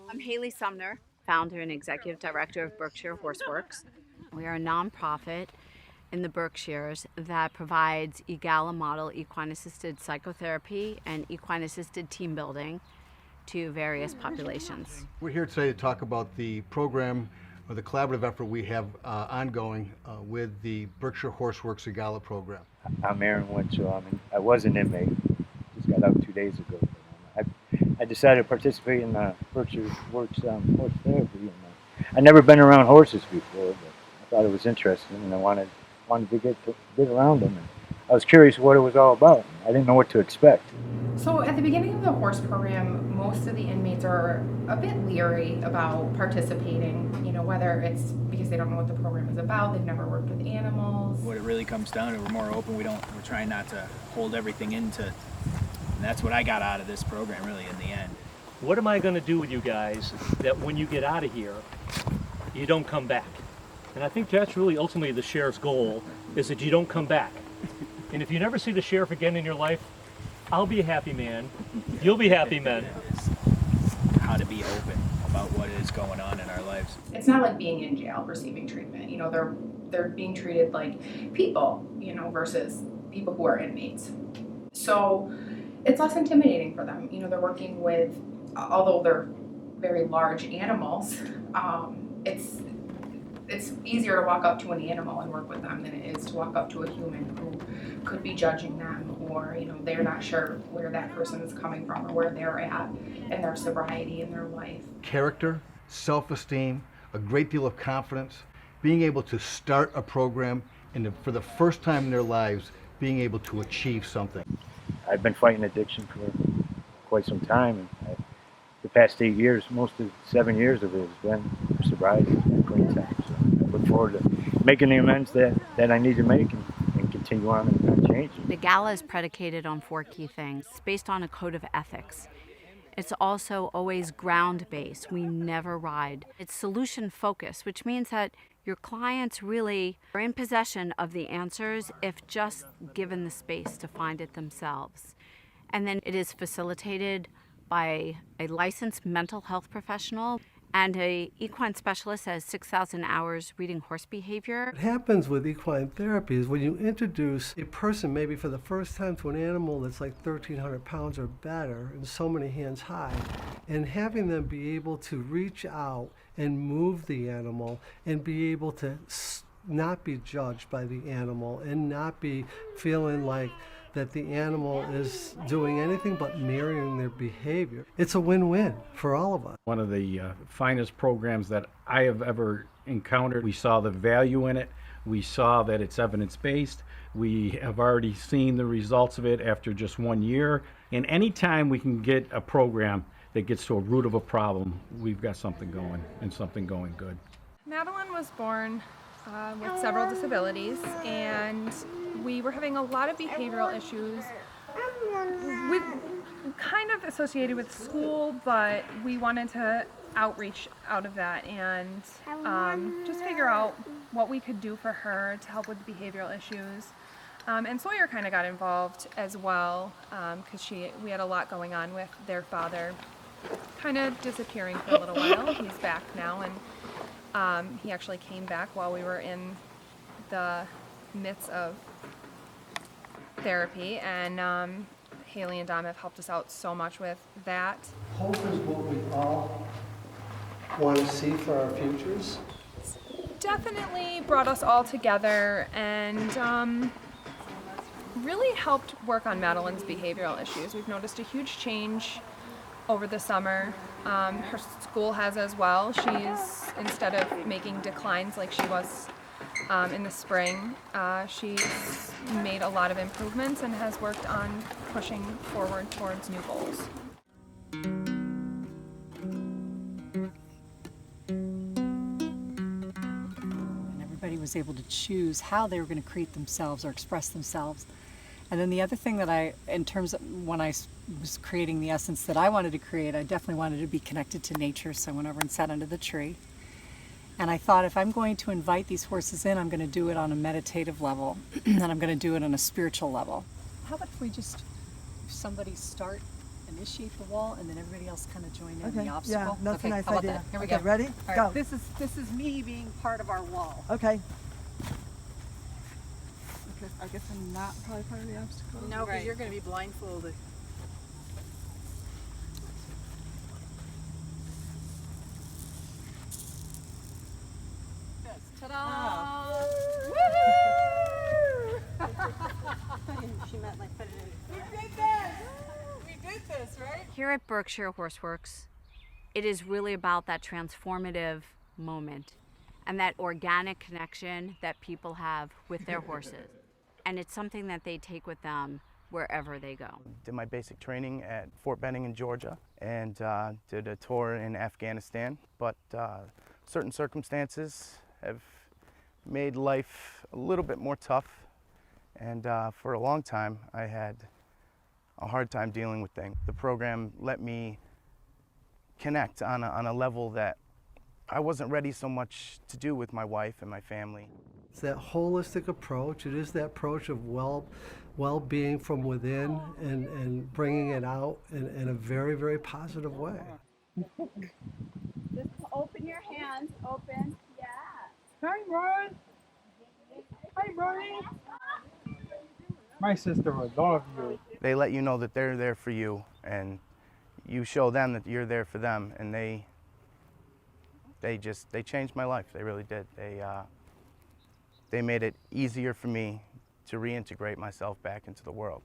I'm Haley Sumner, founder and executive director of Berkshire HorseWorks. We are a nonprofit in the Berkshires that provides EGALA model equine-assisted psychotherapy and equine-assisted team building to various populations. We're here today to talk about the program or the collaborative effort we have ongoing with the Berkshire HorseWorks EGALA program. I'm Aaron Winchell. I was an inmate. Just got out 2 days ago. I decided to participate in Berkshire Works horse therapy. And, I'd never been around horses before, but I thought it was interesting, and I wanted to get around them. And I was curious what it was all about. I didn't know what to expect. So at the beginning of the horse program, most of the inmates are a bit leery about participating, whether it's because they don't know what the program is about, they've never worked with animals. What it really comes down to, we're more open. We're trying not to hold everything into, and that's what I got out of this program really in the end. What am I going to do with you guys that when you get out of here, you don't come back? And I think that's really ultimately the sheriff's goal, is that you don't come back. And if you never see the sheriff again in your life, I'll be a happy man. You'll be happy men. How to be open about what is going on in our lives. It's not like being in jail receiving treatment. They're being treated like people, versus people who are inmates. So it's less intimidating for them. They're working with, although they're very large animals, it's easier to walk up to an animal and work with them than it is to walk up to a human who could be judging them, or they're not sure where that person is coming from or where they're at in their sobriety in their life. Character, self-esteem, a great deal of confidence, being able to start a program, and for the first time in their lives, being able to achieve something. I've been fighting addiction for quite some time, and the past 8 years, most of 7 years of it has been sobriety, it's been clean time. So I look forward to making the amends that I need to make and continue on and change. The gala is predicated on 4 key things. It's based on a code of ethics. It's also always ground-based. We never ride. It's solution-focused, which means that your clients really are in possession of the answers if just given the space to find it themselves. And then it is facilitated by a licensed mental health professional and a equine specialist that has 6,000 hours reading horse behavior. What happens with equine therapy is when you introduce a person maybe for the first time to an animal that's like 1,300 pounds or better and so many hands high, and having them be able to reach out and move the animal and be able to not be judged by the animal and not be feeling like that the animal is doing anything but mirroring their behavior. It's a win-win for all of us. One of the finest programs that I have ever encountered. We saw the value in it. We saw that it's evidence-based. We have already seen the results of it after just 1 year. And anytime we can get a program that gets to a root of a problem, we've got something going and something going good. Madeline was born with several disabilities, and we were having a lot of behavioral issues with kind of associated with school, but we wanted to outreach out of that and just figure out what we could do for her to help with the behavioral issues. And Sawyer kind of got involved as well because we had a lot going on with their father kind of disappearing for a little while. He's back now, and he actually came back while we were in the midst of therapy, and Haley and Dom have helped us out so much with that. Hope is what we all want to see for our futures. Definitely brought us all together and really helped work on Madeline's behavioral issues. We've noticed a huge change over the summer. Her school has as well. She's, instead of making declines like she was in the spring, she's made a lot of improvements and has worked on pushing forward towards new goals. And everybody was able to choose how they were going to create themselves or express themselves. And then the other thing that in terms of when I was creating the essence that I wanted to create, I definitely wanted to be connected to nature, so I went over and sat under the tree. And I thought, if I'm going to invite these horses in, I'm going to do it on a meditative level, and I'm going to do it on a spiritual level. How about if somebody start initiate the wall, and then everybody else kind of join in Okay, the obstacle. yeah, that's a Okay, nice how about idea. that? Here we Okay, go. ready? All Go. right, this is me being part of our wall. Okay. Because I guess I'm not probably part of the obstacle. No, because you're going to be blindfolded. Ta-da! She meant like put it in. We did this! We did this, right? Here at Berkshire HorseWorks, it is really about that transformative moment and that organic connection that people have with their horses. And it's something that they take with them wherever they go. Did my basic training at Fort Benning in Georgia and did a tour in Afghanistan, but certain circumstances have made life a little bit more tough, and for a long time I had a hard time dealing with things. The program let me connect on a level that I wasn't ready so much to do with my wife and my family. It's that holistic approach. It is that approach of well-being from within and bringing it out in a very, very positive way. Just open your hands. Open. Yeah. Hi, Ron. Hi, Ronnie. My sister would love you. They let you know that they're there for you, and you show them that you're there for them, and they changed my life. They really did. They made it easier for me to reintegrate myself back into the world.